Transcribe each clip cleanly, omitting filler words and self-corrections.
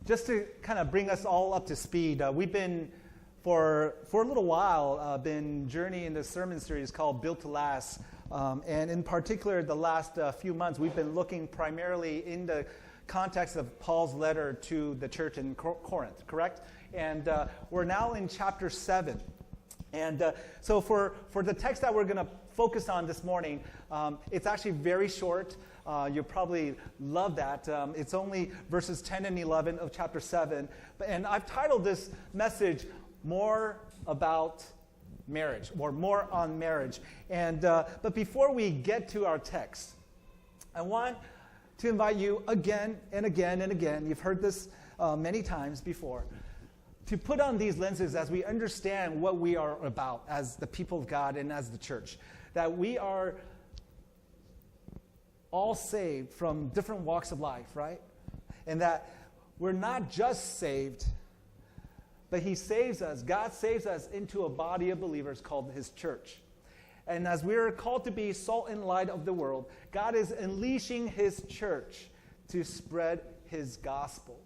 Just to kind of bring us all up to speed, we've been, for a little while, been journeying this sermon series called Built to Last. And in particular, the last few months, we've been looking primarily in the context of Paul's letter to the church in Corinth, correct? And we're now in chapter 7. And so for the text that we're going to focus on this morning, it's actually very short. You'll probably love that. It's only verses 10 and 11 of chapter 7. And I've titled this message, More About Marriage, or More on Marriage. And but before we get to our text, I want to invite you again and again and again, you've heard this many times before, to put on these lenses as we understand what we are about as the people of God and as the church. That we are all saved from different walks of life, right? And that we're not just saved, but He saves us. God saves us into a body of believers called His church. And as we're called to be salt and light of the world, God is unleashing His church to spread His gospel.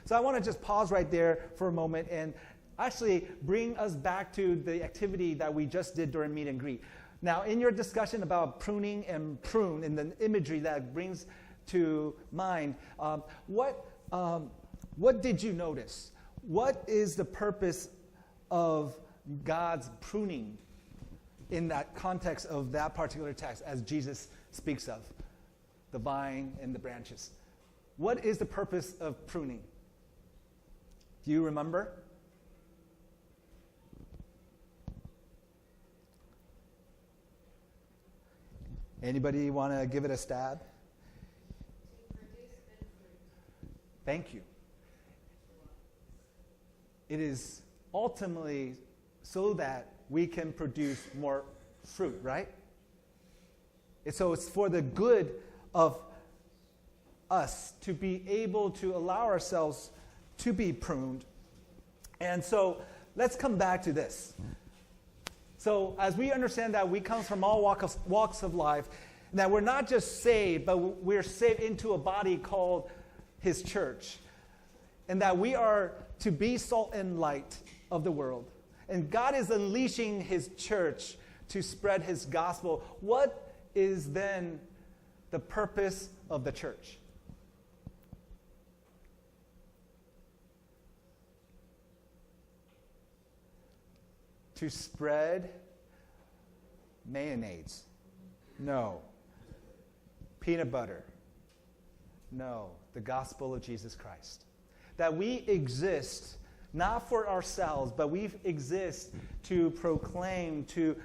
So I want to just pause right there for a moment and actually bring us back to the activity that we just did during meet and greet. Now, in your discussion about pruning and prune and the imagery that brings to mind, what did you notice? What is the purpose of God's pruning in that context of that particular text as Jesus speaks of the vine and the branches? What is the purpose of pruning? Do you remember? Anybody want to give it a stab? Thank you. It is ultimately so that we can produce more fruit, right? And so it's for the good of us to be able to allow ourselves to be pruned. And so let's come back to this. So as we understand that we come from all walks of life, that we're not just saved, but we're saved into a body called His church. And that we are to be salt and light of the world. And God is unleashing His church to spread His gospel. What is then the purpose of the church? To spread mayonnaise? No. Peanut butter? No. The gospel of Jesus Christ. That we exist not for ourselves, but we exist to proclaim, to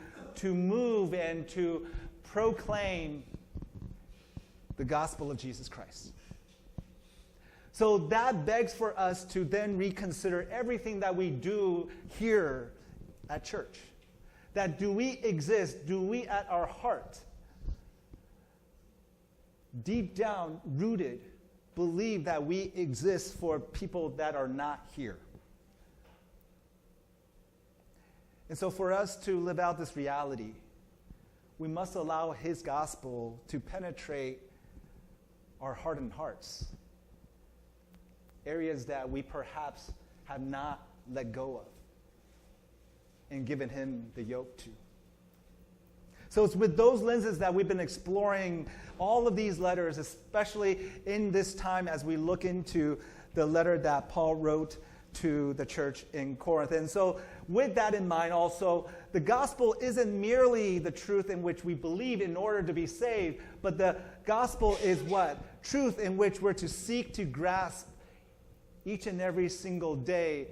move and to proclaim the gospel of Jesus Christ. So that begs for us to then reconsider everything that we do here at church. That do we exist, do we at our heart, deep down, rooted, believe that we exist for people that are not here? And so for us to live out this reality, we must allow His gospel to penetrate our hardened hearts. Areas that we perhaps have not let go of and given Him the yoke to. So it's with those lenses that we've been exploring all of these letters, especially in this time as we look into the letter that Paul wrote to the church in Corinth. And so with that in mind also, the gospel isn't merely the truth in which we believe in order to be saved, but the gospel is what? Truth in which we're to seek to grasp each and every single day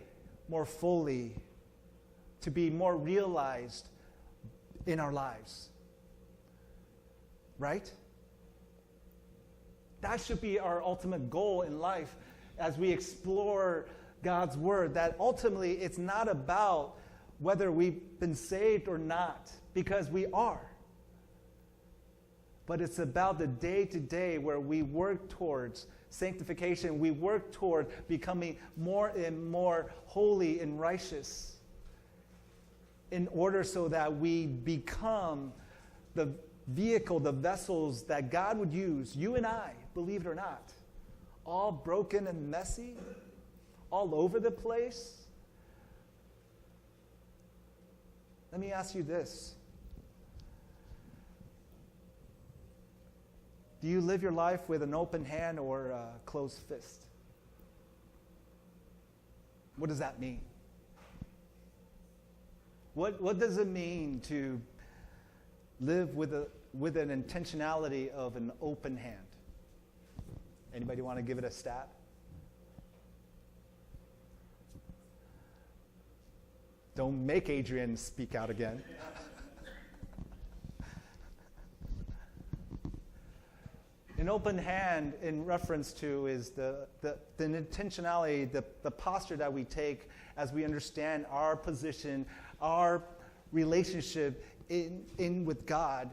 more fully, to be more realized in our lives. Right? That should be our ultimate goal in life as we explore God's word, that ultimately it's not about whether we've been saved or not, because we are. But it's about the day-to-day where we work towards sanctification. We work toward becoming more and more holy and righteous in order so that we become the vehicle, the vessels that God would use, you and I, believe it or not, all broken and messy, all over the place? Let me ask you this. Do you live your life with an open hand or a closed fist? What does that mean? What does it mean to live with an intentionality of an open hand? Anybody want to give it a stat? Don't make Adrian speak out again. An open hand, in reference to, is the intentionality, the posture that we take as we understand our position, our relationship in with God,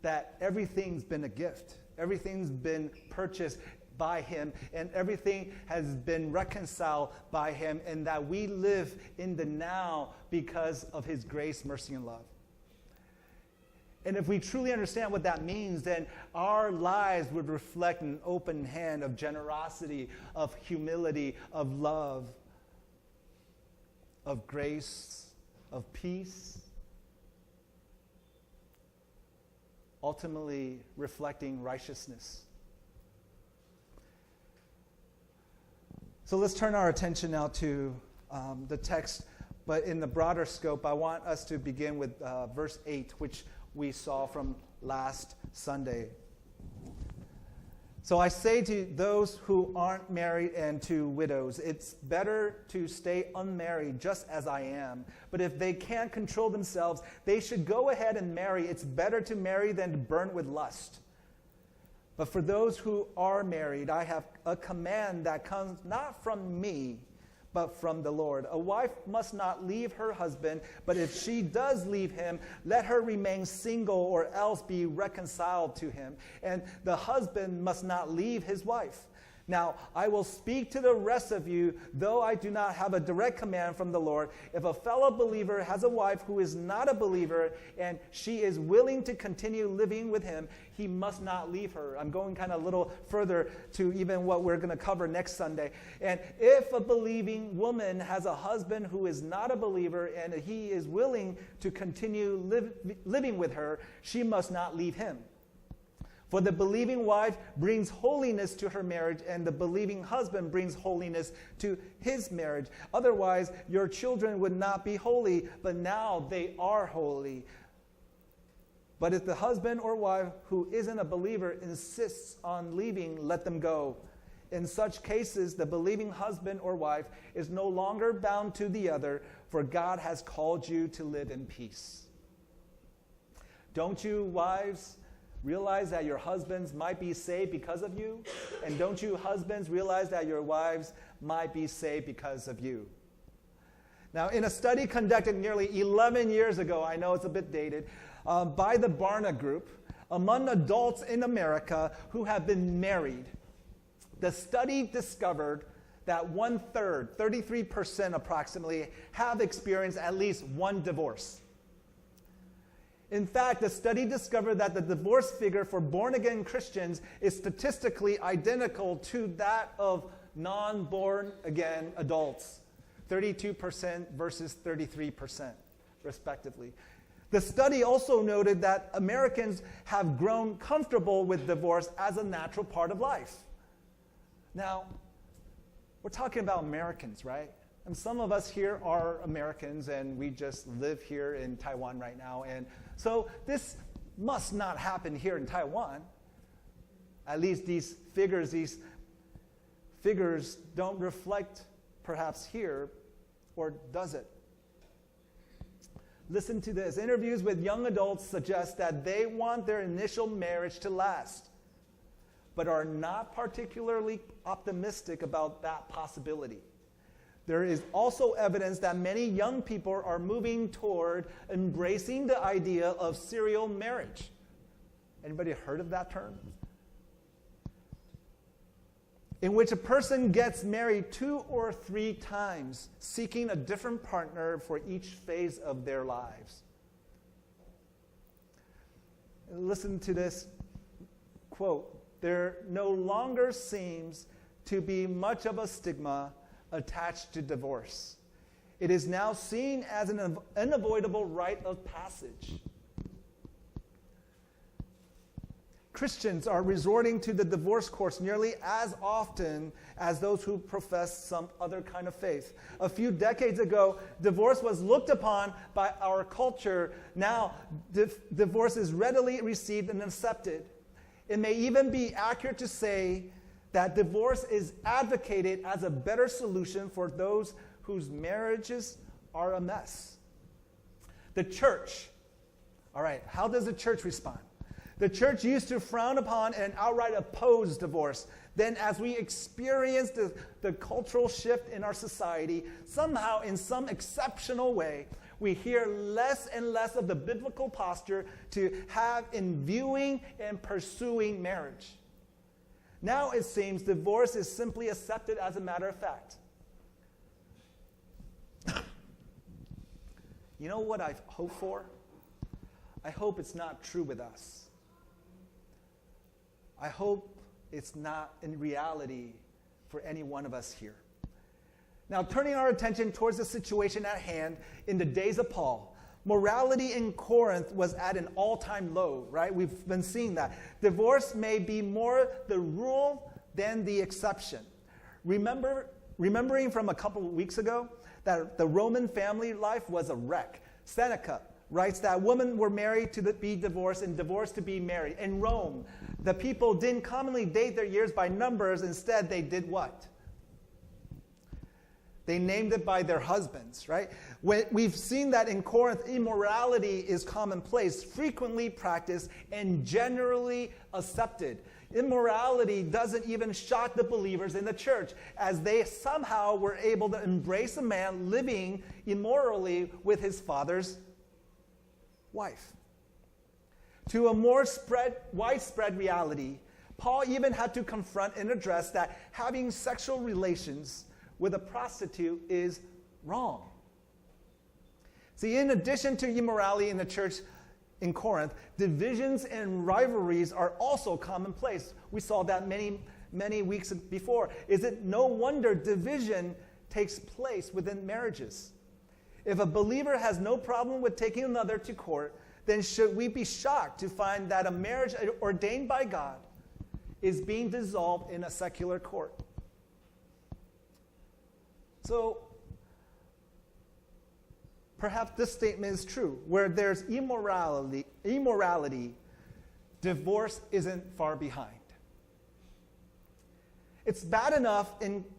that everything's been a gift. Everything's been purchased by Him, and everything has been reconciled by Him, and that we live in the now because of His grace, mercy, and love. And if we truly understand what that means, then our lives would reflect an open hand of generosity, of humility, of love, of grace, of peace, ultimately reflecting righteousness. So let's turn our attention now to the text, but in the broader scope, I want us to begin with verse 8, which we saw from last Sunday. So I say to those who aren't married and to widows, it's better to stay unmarried just as I am. But if they can't control themselves, they should go ahead and marry. It's better to marry than to burn with lust. But for those who are married, I have a command that comes not from me, but from the Lord. A wife must not leave her husband, but if she does leave him, let her remain single or else be reconciled to him. And the husband must not leave his wife. Now, I will speak to the rest of you, though I do not have a direct command from the Lord. If a fellow believer has a wife who is not a believer and she is willing to continue living with him, he must not leave her. I'm going kind of a little further to even what we're going to cover next Sunday. And if a believing woman has a husband who is not a believer and he is willing to continue living with her, she must not leave him. For the believing wife brings holiness to her marriage, and the believing husband brings holiness to his marriage. Otherwise, your children would not be holy, but now they are holy. But if the husband or wife who isn't a believer insists on leaving, let them go. In such cases, the believing husband or wife is no longer bound to the other, for God has called you to live in peace. Don't you, wives, realize that your husbands might be saved because of you? And don't you husbands realize that your wives might be saved because of you? Now, in a study conducted nearly 11 years ago, I know it's a bit dated, by the Barna Group, among adults in America who have been married, the study discovered that 1/3, 33% approximately, have experienced at least one divorce. In fact, the study discovered that the divorce figure for born-again Christians is statistically identical to that of non-born-again adults, 32% versus 33%, respectively. The study also noted that Americans have grown comfortable with divorce as a natural part of life. Now, we're talking about Americans, right? And some of us here are Americans, and we just live here in Taiwan right now. And so this must not happen here in Taiwan. At least these figures don't reflect perhaps here, or does it? Listen to this. Interviews with young adults suggest that they want their initial marriage to last, but are not particularly optimistic about that possibility. There is also evidence that many young people are moving toward embracing the idea of serial marriage. Anybody heard of that term? In which a person gets married 2 or 3 times, seeking a different partner for each phase of their lives. Listen to this quote. There no longer seems to be much of a stigma attached to divorce. It is now seen as an unavoidable rite of passage. Christians are resorting to the divorce courts nearly as often as those who profess some other kind of faith. A few decades ago, divorce was looked upon by our culture. Now, divorce is readily received and accepted. It may even be accurate to say that divorce is advocated as a better solution for those whose marriages are a mess. The church, all right, how does the church respond? The church used to frown upon and outright oppose divorce. Then as we experience the cultural shift in our society, somehow in some exceptional way, we hear less and less of the biblical posture to have in viewing and pursuing marriage. Now it seems divorce is simply accepted as a matter of fact. You know what I hope for? I hope it's not true with us. I hope it's not in reality for any one of us here. Now, turning our attention towards the situation at hand in the days of Paul, morality in Corinth was at an all-time low, right? We've been seeing that. Divorce may be more the rule than the exception. Remembering from a couple of weeks ago that the Roman family life was a wreck. Seneca writes that women were married to be divorced and divorced to be married. In Rome, the people didn't commonly date their years by numbers. Instead, they did what? They named it by their husbands, right? We've seen that in Corinth, immorality is commonplace, frequently practiced, and generally accepted. Immorality doesn't even shock the believers in the church, as they somehow were able to embrace a man living immorally with his father's wife. To a more widespread reality, Paul even had to confront and address that having sexual relations with a prostitute is wrong. See, in addition to immorality in the church in Corinth, divisions and rivalries are also commonplace. We saw that many weeks before. Is it no wonder division takes place within marriages? If a believer has no problem with taking another to court, then should we be shocked to find that a marriage ordained by God is being dissolved in a secular court? So, perhaps this statement is true. Where there's immorality, divorce isn't far behind. It's bad enough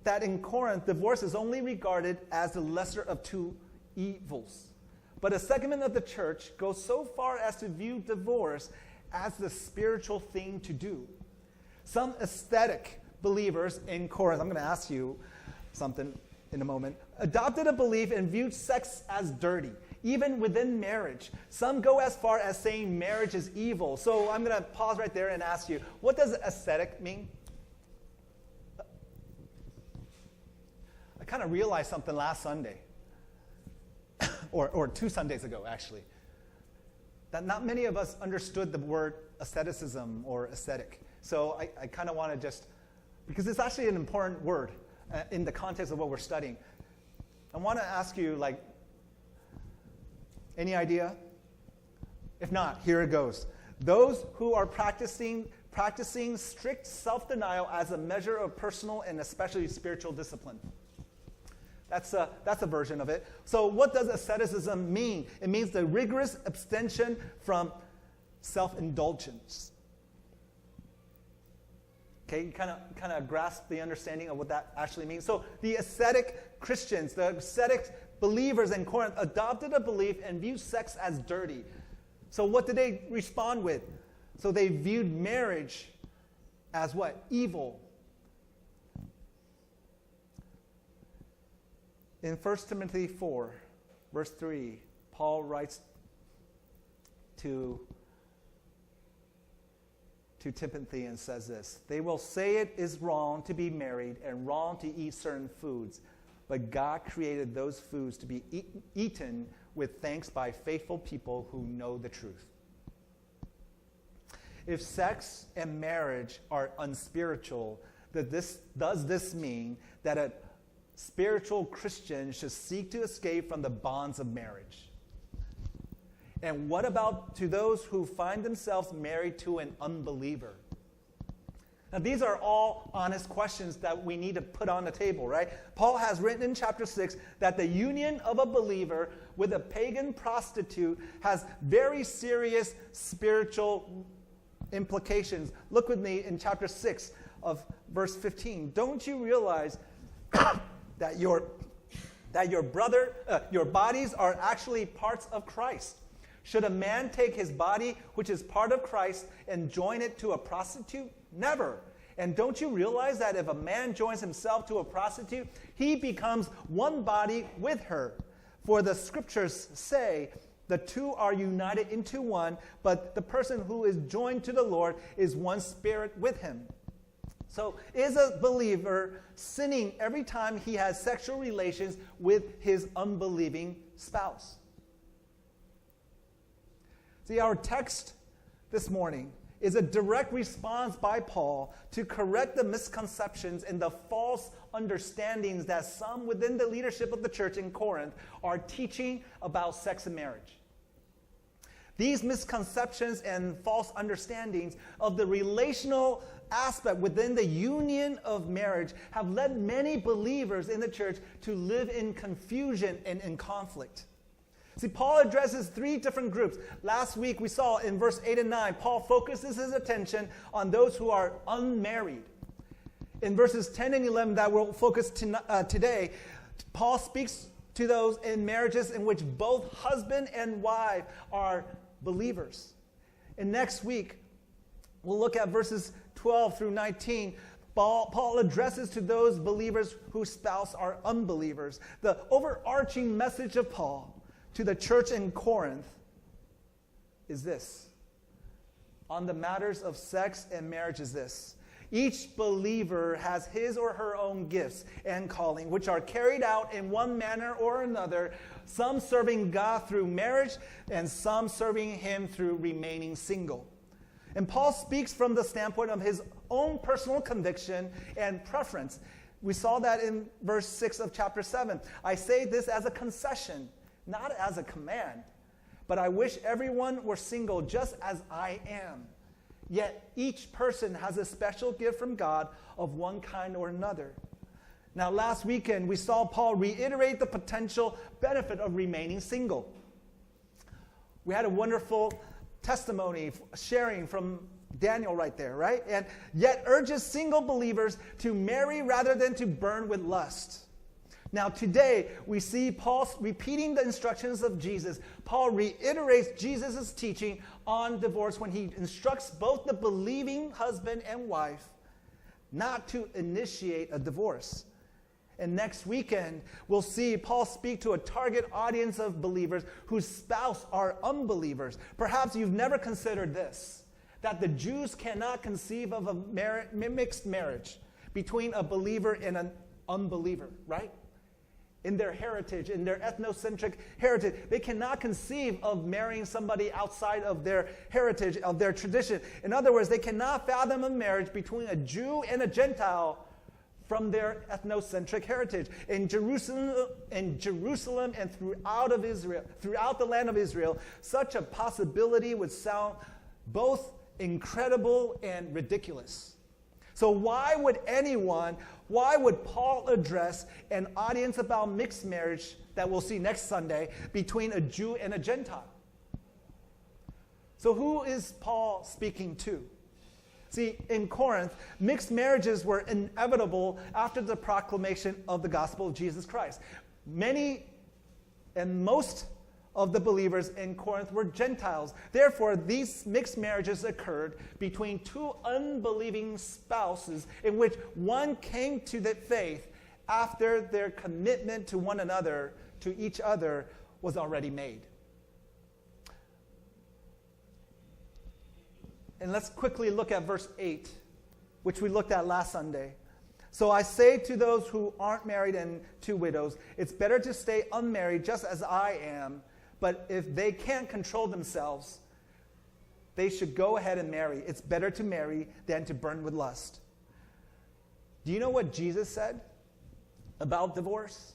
that in Corinth, divorce is only regarded as the lesser of two evils. But a segment of the church goes so far as to view divorce as the spiritual thing to do. Some aesthetic believers in Corinth, I'm going to ask you something in a moment, adopted a belief and viewed sex as dirty, even within marriage. Some go as far as saying marriage is evil. So I'm going to pause right there and ask you, what does aesthetic mean? I kind of realized something last Sunday, or 2 Sundays ago, actually, that not many of us understood the word aestheticism or aesthetic. So I kind of want to just, because it's actually an important word in the context of what we're studying. I want to ask you, like, any idea? If not, here it goes. Those who are practicing strict self-denial as a measure of personal and especially spiritual discipline. That's a version of it. So what does asceticism mean? It means the rigorous abstention from self-indulgence. Okay, you kind of grasp the understanding of what that actually means. So the ascetic Christians, the ascetic believers in Corinth adopted a belief and viewed sex as dirty. So what did they respond with? So they viewed marriage as what? Evil. In 1 Timothy 4, verse 3, Paul writes to Timothy and says this: they will say it is wrong to be married and wrong to eat certain foods, but God created those foods to be eaten with thanks by faithful people who know the truth. If sex and marriage are unspiritual, Does this mean that a spiritual Christian should seek to escape from the bonds of marriage? And what about to those who find themselves married to an unbeliever? Now, these are all honest questions that we need to put on the table, right? Paul has written in chapter 6 that the union of a believer with a pagan prostitute has very serious spiritual implications. Look with me in chapter 6 of verse 15. Don't you realize that your bodies are actually parts of Christ? Should a man take his body, which is part of Christ, and join it to a prostitute? Never. And don't you realize that if a man joins himself to a prostitute, he becomes one body with her? For the scriptures say, the two are united into one, but the person who is joined to the Lord is one spirit with him. So is a believer sinning every time he has sexual relations with his unbelieving spouse? See, our text this morning is a direct response by Paul to correct the misconceptions and the false understandings that some within the leadership of the church in Corinth are teaching about sex and marriage. These misconceptions and false understandings of the relational aspect within the union of marriage have led many believers in the church to live in confusion and in conflict. See, Paul addresses three different groups. Last week we saw in verse 8 and 9, Paul focuses his attention on those who are unmarried. In verses 10 and 11 that we'll focus today, Paul speaks to those in marriages in which both husband and wife are believers. And next week, we'll look at verses 12 through 19. Paul addresses to those believers whose spouse are unbelievers. The overarching message of Paul to the church in Corinth is this. On the matters of sex and marriage is this. Each believer has his or her own gifts and calling, which are carried out in one manner or another, some serving God through marriage and some serving him through remaining single. And Paul speaks from the standpoint of his own personal conviction and preference. We saw that in verse 6 of chapter 7. I say this as a concession, not as a command, but I wish everyone were single just as I am. Yet each person has a special gift from God of one kind or another. Now, last weekend, we saw Paul reiterate the potential benefit of remaining single. We had a wonderful testimony sharing from Daniel right there, right? And yet urges single believers to marry rather than to burn with lust. Now today, we see Paul repeating the instructions of Jesus. Paul reiterates Jesus' teaching on divorce when he instructs both the believing husband and wife not to initiate a divorce. And next weekend, we'll see Paul speak to a target audience of believers whose spouse are unbelievers. Perhaps you've never considered this, that the Jews cannot conceive of a mixed marriage between a believer and an unbeliever, right? In their heritage, in their ethnocentric heritage, they cannot conceive of marrying somebody outside of their heritage, of their tradition. In other words, they cannot fathom a marriage between a Jew and a Gentile from their ethnocentric heritage. In Jerusalem and throughout the land of Israel, such a possibility would sound both incredible and ridiculous. So why would Paul address an audience about mixed marriage that we'll see next Sunday between a Jew and a Gentile? So who is Paul speaking to? See, in Corinth, mixed marriages were inevitable after the proclamation of the gospel of Jesus Christ. Many and most of the believers in Corinth were Gentiles. Therefore, these mixed marriages occurred between two unbelieving spouses in which one came to the faith after their commitment to one another, to each other, was already made. And let's quickly look at verse 8, which we looked at last Sunday. So I say to those who aren't married and to widows, it's better to stay unmarried just as I am. But if they can't control themselves, they should go ahead and marry. It's better to marry than to burn with lust. Do you know what Jesus said about divorce,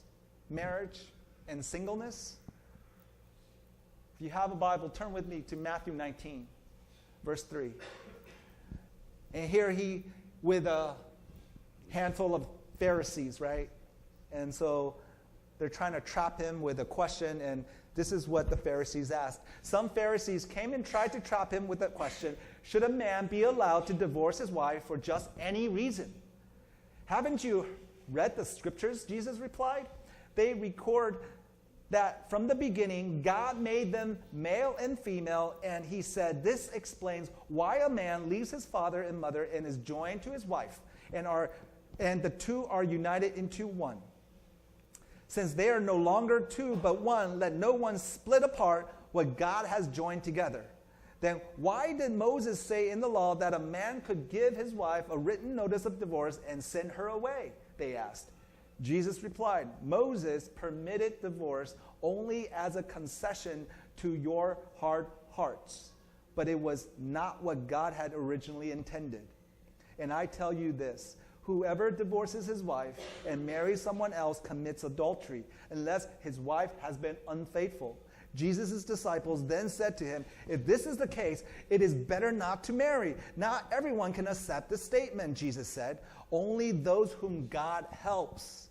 marriage, and singleness? If you have a Bible, turn with me to Matthew 19, verse 3. And here he, with a handful of Pharisees, right? And so they're trying to trap him with a question, and this is what the Pharisees asked. Some Pharisees came and tried to trap him with a question: should a man be allowed to divorce his wife for just any reason? Haven't you read the scriptures? Jesus replied. They record that from the beginning, God made them male and female, and he said, this explains why a man leaves his father and mother and is joined to his wife, and the two are united into one. Since they are no longer two but one, let no one split apart what God has joined together. Then why did Moses say in the law that a man could give his wife a written notice of divorce and send her away? They asked. Jesus replied, Moses permitted divorce only as a concession to your hard hearts, but it was not what God had originally intended. And I tell you this, whoever divorces his wife and marries someone else commits adultery, unless his wife has been unfaithful. Jesus' disciples then said to him, if this is the case, it is better not to marry. Not everyone can accept this statement, Jesus said. Only those whom God helps.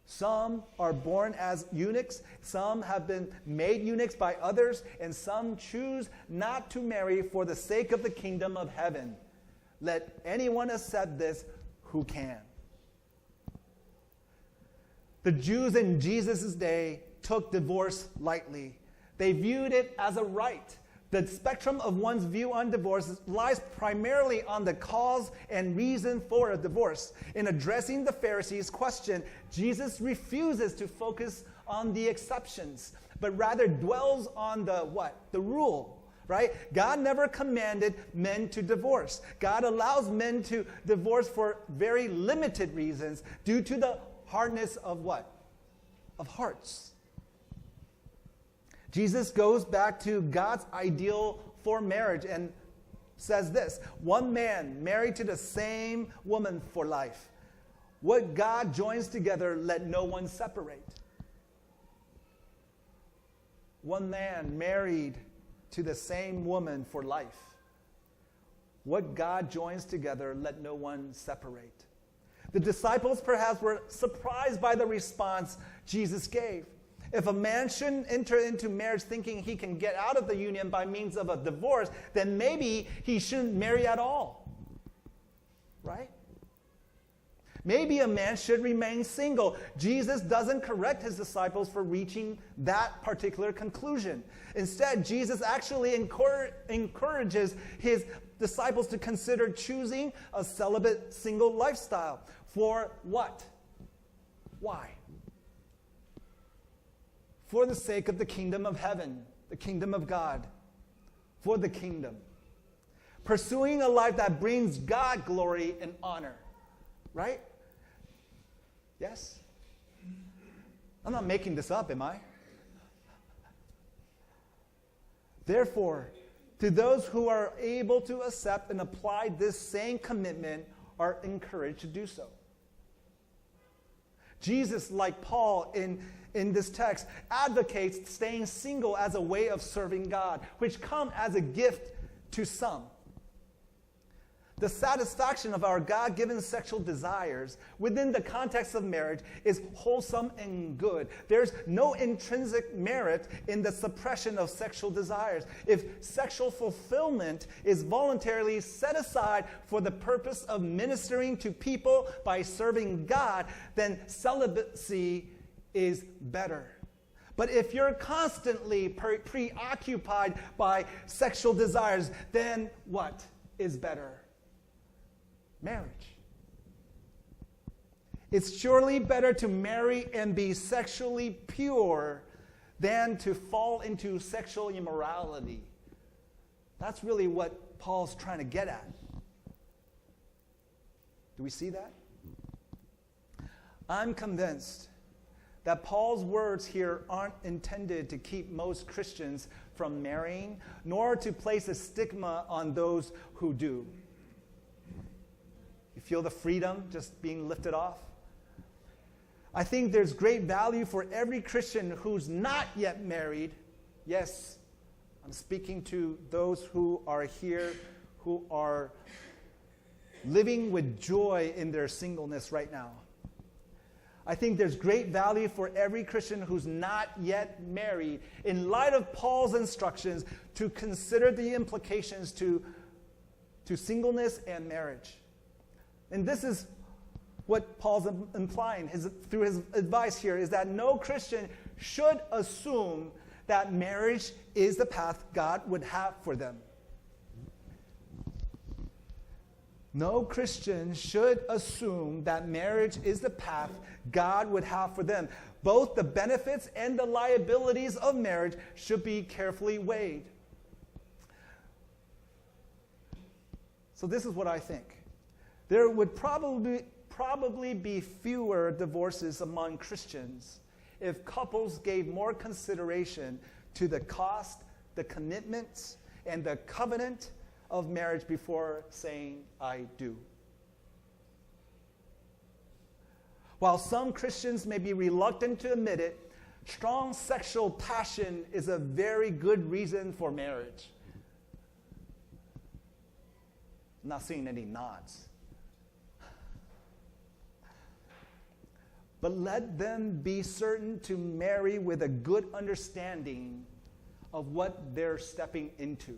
Some are born as eunuchs, some have been made eunuchs by others, and some choose not to marry for the sake of the kingdom of heaven. Let anyone accept this who can. The Jews in Jesus' day took divorce lightly. They viewed it as a right. The spectrum of one's view on divorce lies primarily on the cause and reason for a divorce. In addressing the Pharisees' question, Jesus refuses to focus on the exceptions, but rather dwells on the what? The rule, right? God never commanded men to divorce. God allows men to divorce for very limited reasons due to the hardness of what? Of hearts. Jesus goes back to God's ideal for marriage and says this: one man married to the same woman for life. What God joins together, let no one separate. One man married to the same woman for life. What God joins together, let no one separate. The disciples perhaps were surprised by the response Jesus gave. If a man shouldn't enter into marriage thinking he can get out of the union by means of a divorce, then maybe he shouldn't marry at all. Right? Maybe a man should remain single. Jesus doesn't correct his disciples for reaching that particular conclusion. Instead, Jesus actually encourages his disciples to consider choosing a celibate single lifestyle. For what? Why? For the sake of the kingdom of heaven, the kingdom of God, for the kingdom. Pursuing a life that brings God glory and honor, right? Yes? I'm not making this up, am I? Therefore, to those who are able to accept and apply this same commitment are encouraged to do so. Jesus, like Paul in this text, advocates staying single as a way of serving God, which come as a gift to some. The satisfaction of our God-given sexual desires within the context of marriage is wholesome and good. There's no intrinsic merit in the suppression of sexual desires. If sexual fulfillment is voluntarily set aside for the purpose of ministering to people by serving God, then celibacy is better. But if you're constantly preoccupied by sexual desires, then what is better? Marriage. It's surely better to marry and be sexually pure than to fall into sexual immorality. That's really what Paul's trying to get at. Do we see that? I'm convinced that Paul's words here aren't intended to keep most Christians from marrying, nor to place a stigma on those who do. feel the freedom just being lifted off. I think there's great value for every Christian who's not yet married. Yes, I'm speaking to those who are here, who are living with joy in their singleness right now. I think there's great value for every Christian who's not yet married, in light of Paul's instructions, to consider the implications to singleness and marriage. And this is what Paul's implying through his advice here, is that no Christian should assume that marriage is the path God would have for them. No Christian should assume that marriage is the path God would have for them. Both the benefits and the liabilities of marriage should be carefully weighed. So this is what I think. There would probably be fewer divorces among Christians if couples gave more consideration to the cost, the commitments, and the covenant of marriage before saying, I do. While some Christians may be reluctant to admit it, strong sexual passion is a very good reason for marriage. I'm not seeing any nods. But let them be certain to marry with a good understanding of what they're stepping into.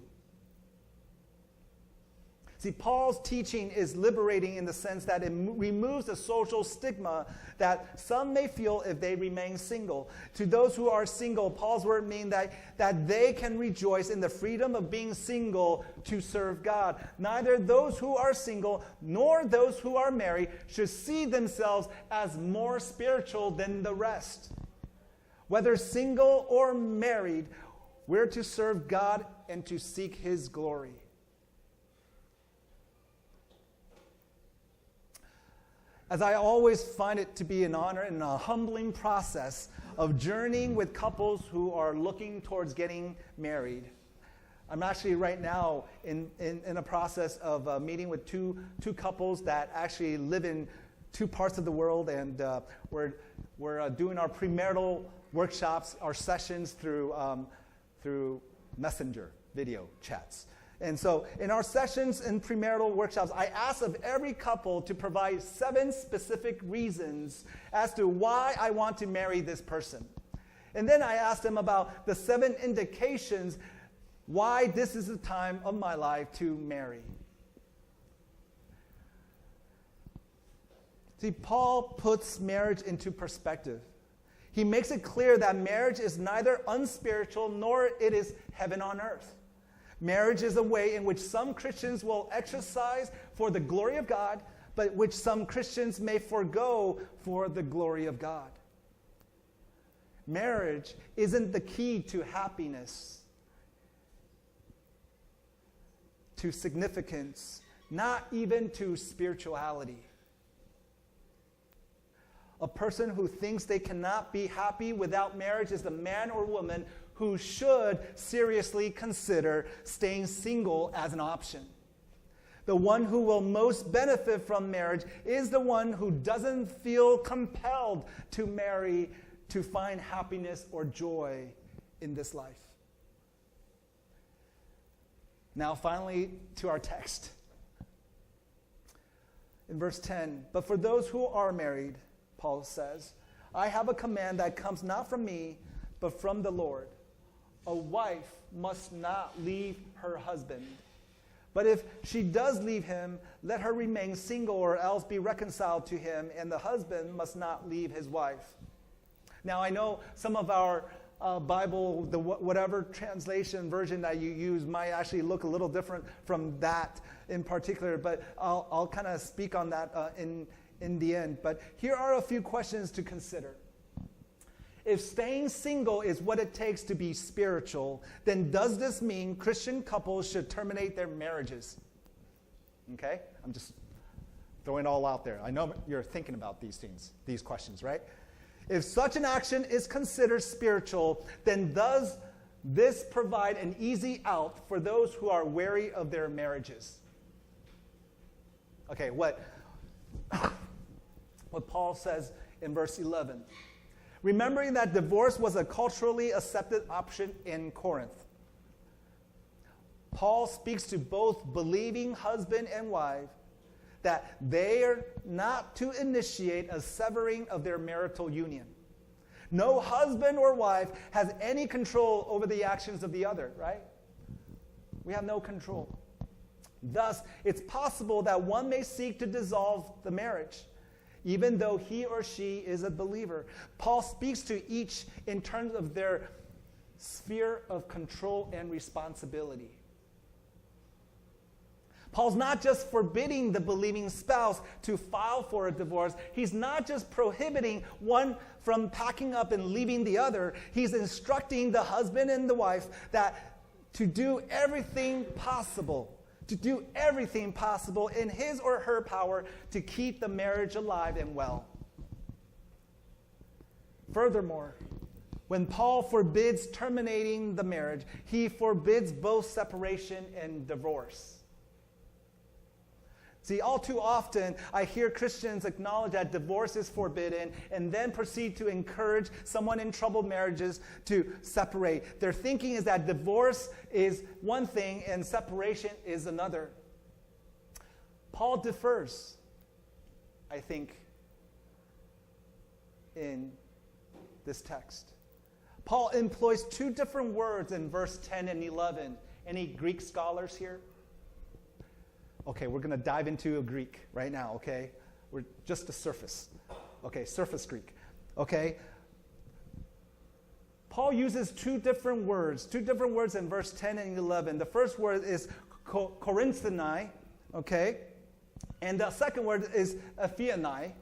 See, Paul's teaching is liberating in the sense that it removes the social stigma that some may feel if they remain single. To those who are single, Paul's word means that they can rejoice in the freedom of being single to serve God. Neither those who are single nor those who are married should see themselves as more spiritual than the rest. Whether single or married, we're to serve God and to seek His glory. As I always find it to be an honor and a humbling process of journeying with couples who are looking towards getting married. I'm actually right now in a process of meeting with two couples that actually live in two parts of the world, and we're doing our premarital workshops, our sessions through Messenger video chats. And so in our sessions and premarital workshops, I ask of every couple to provide 7 specific reasons as to why I want to marry this person. And then I ask them about the 7 indications why this is the time of my life to marry. See, Paul puts marriage into perspective. He makes it clear that marriage is neither unspiritual nor it is heaven on earth. Marriage is a way in which some Christians will exercise for the glory of God, but which some Christians may forego for the glory of God. Marriage isn't the key to happiness, to significance, not even to spirituality. A person who thinks they cannot be happy without marriage is the man or woman who should seriously consider staying single as an option. The one who will most benefit from marriage is the one who doesn't feel compelled to marry to find happiness or joy in this life. Now, finally, to our text. In verse 10, but for those who are married, Paul says, I have a command that comes not from me, but from the Lord. A wife must not leave her husband. But if she does leave him, let her remain single or else be reconciled to him, and the husband must not leave his wife. Now, I know some of our Bible, whatever translation version that you use might actually look a little different from that in particular, but I'll kind of speak on that in the end. But here are a few questions to consider. If staying single is what it takes to be spiritual, then does this mean Christian couples should terminate their marriages? Okay? I'm just throwing it all out there. I know you're thinking about these things, these questions, right? If such an action is considered spiritual, then does this provide an easy out for those who are wary of their marriages? Okay, what Paul says in verse 11. Remembering that divorce was a culturally accepted option in Corinth, Paul speaks to both believing husband and wife that they are not to initiate a severing of their marital union. No husband or wife has any control over the actions of the other, right? We have no control. Thus, it's possible that one may seek to dissolve the marriage, even though he or she is a believer. Paul speaks to each in terms of their sphere of control and responsibility. Paul's not just forbidding the believing spouse to file for a divorce. He's not just prohibiting one from packing up and leaving the other. He's instructing the husband and the wife that to do everything possible in his or her power to keep the marriage alive and well. Furthermore, when Paul forbids terminating the marriage, he forbids both separation and divorce. See, all too often, I hear Christians acknowledge that divorce is forbidden and then proceed to encourage someone in troubled marriages to separate. Their thinking is that divorce is one thing and separation is another. Paul differs, I think, in this text. Paul employs two different words in verse 10 and 11. Any Greek scholars here? Okay, we're going to dive into a Greek right now, okay? We're just the surface. Okay, surface Greek. Okay? Paul uses two different words in verse 10 and 11. The first word is Corinthini, okay? And the second word is Aphianai.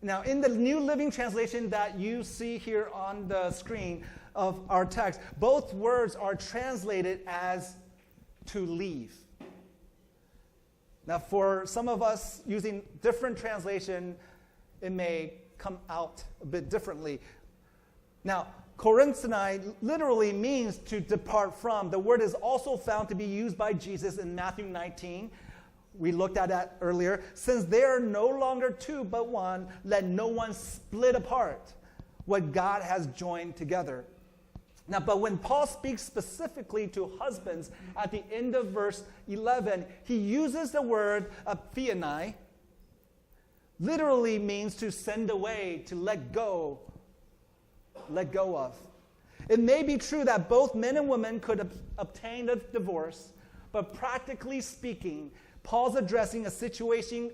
Now, in the New Living Translation that you see here on the screen of our text, both words are translated as to leave. Now, for some of us using different translation, it may come out a bit differently. Now, Corinthini literally means to depart from. The word is also found to be used by Jesus in Matthew 19. We looked at that earlier. Since they are no longer two but one, let no one split apart what God has joined together. Now, but when Paul speaks specifically to husbands at the end of verse 11, he uses the word aphianai, literally means to send away, to let go of. It may be true that both men and women could obtain a divorce, but practically speaking, Paul's addressing a situation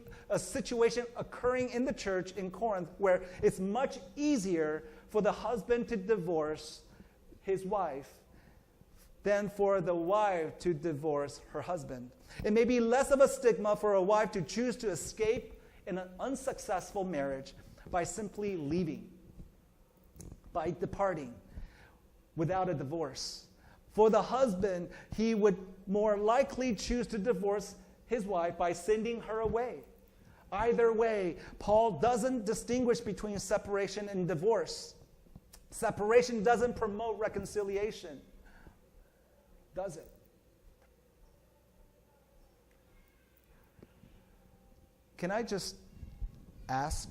occurring in the church in Corinth where it's much easier for the husband to divorce his wife than for the wife to divorce her husband. It may be less of a stigma for a wife to choose to escape in an unsuccessful marriage by simply leaving, by departing without a divorce. For the husband, he would more likely choose to divorce his wife by sending her away. Either way, Paul doesn't distinguish between separation and divorce. Separation doesn't promote reconciliation, does it? Can I just ask,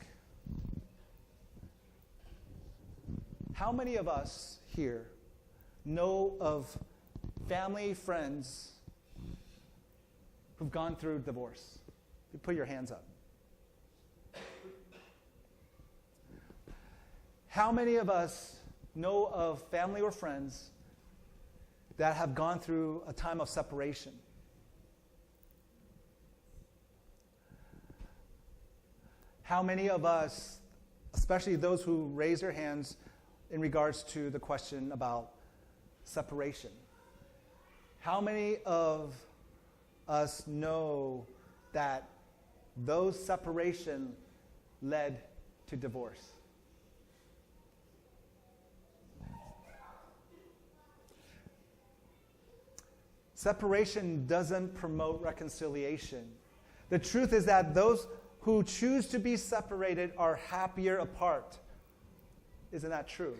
how many of us here know of family, friends who've gone through divorce? You put your hands up. How many of us know of family or friends that have gone through a time of separation? How many of us, especially those who raise their hands in regards to the question about separation, how many of us know that those separation led to divorce? Separation doesn't promote reconciliation. The truth is that those who choose to be separated are happier apart. Isn't that true?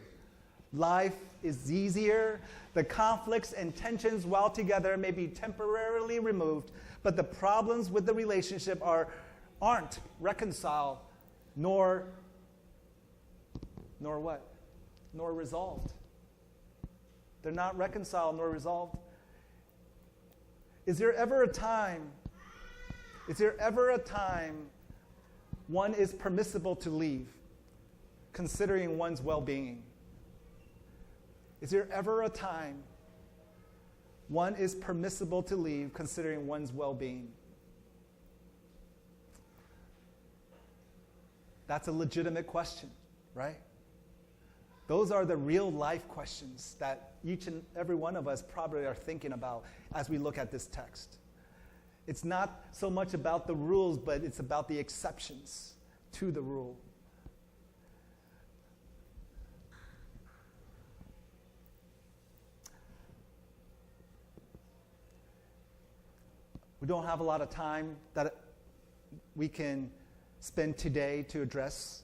Life is easier. The conflicts and tensions while together may be temporarily removed, but the problems with the relationship are aren't reconciled nor what? Nor resolved. They're not reconciled nor resolved. Is there ever a time one is permissible to leave, considering one's well-being? Is there ever a time one is permissible to leave, considering one's well-being? That's a legitimate question, right? Those are the real life questions that each and every one of us probably are thinking about as we look at this text. It's not so much about the rules, but it's about the exceptions to the rule. We don't have a lot of time that we can spend today to address,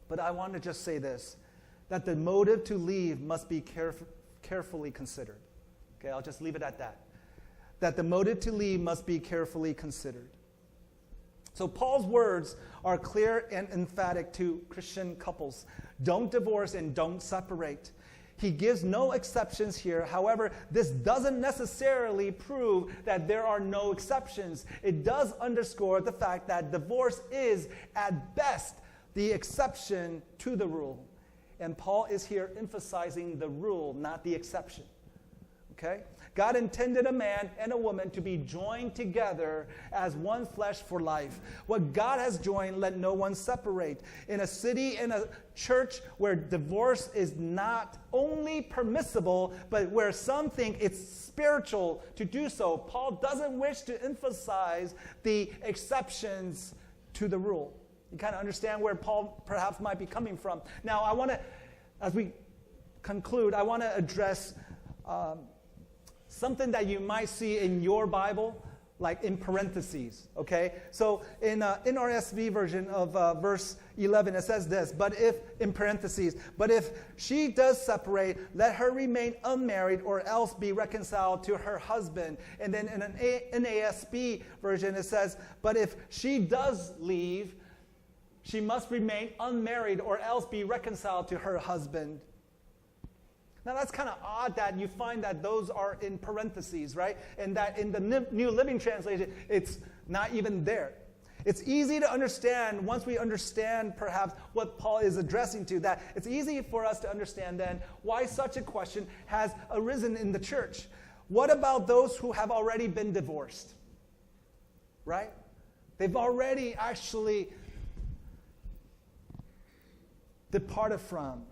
but I want to just say this, that the motive to leave must be carefully considered. Okay, I'll just leave it at that. That the motive to leave must be carefully considered. So Paul's words are clear and emphatic to Christian couples. Don't divorce and don't separate. He gives no exceptions here. However, this doesn't necessarily prove that there are no exceptions. It does underscore the fact that divorce is, at best, the exception to the rule. And Paul is here emphasizing the rule, not the exception. Okay? God intended a man and a woman to be joined together as one flesh for life. What God has joined, let no one separate. In a city, in a church where divorce is not only permissible, but where some think it's spiritual to do so, Paul doesn't wish to emphasize the exceptions to the rule. You kind of understand where Paul perhaps might be coming from. Now, I want to, as we conclude, I want to address something that you might see in your Bible, like in parentheses, okay? So in NRSV version of verse 11, it says this, but if, in parentheses, but if she does separate, let her remain unmarried or else be reconciled to her husband. And then in an NASB version, it says, but if she does leave, she must remain unmarried or else be reconciled to her husband. Now that's kind of odd that you find that those are in parentheses, right? And that in the New Living Translation, it's not even there. It's easy to understand, once we understand perhaps what Paul is addressing to, that it's easy for us to understand then why such a question has arisen in the church. What about those who have already been divorced? Right? They've already actually departed from,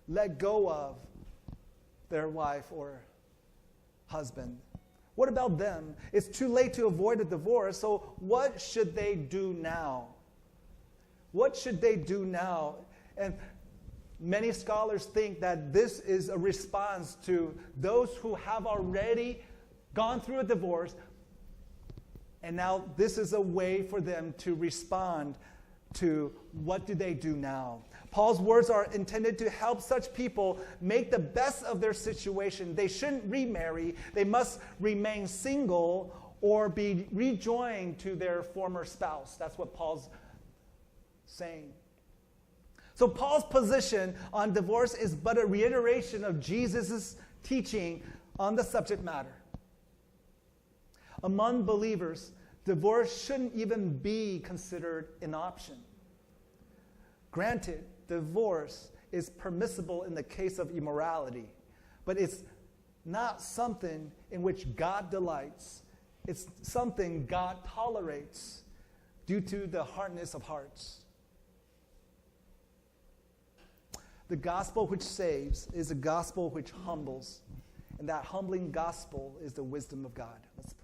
let go of their wife or husband. What about them? It's too late to avoid a divorce, so what should they do now? What should they do now? And many scholars think that this is a response to those who have already gone through a divorce, and now this is a way for them to respond to what do they do now. Paul's words are intended to help such people make the best of their situation. They shouldn't remarry. They must remain single or be rejoined to their former spouse. That's what Paul's saying. So Paul's position on divorce is but a reiteration of Jesus' teaching on the subject matter. Among believers, divorce shouldn't even be considered an option. Granted, divorce is permissible in the case of immorality, but it's not something in which God delights. It's something God tolerates due to the hardness of hearts. The gospel which saves is a gospel which humbles, and that humbling gospel is the wisdom of God. Let's pray.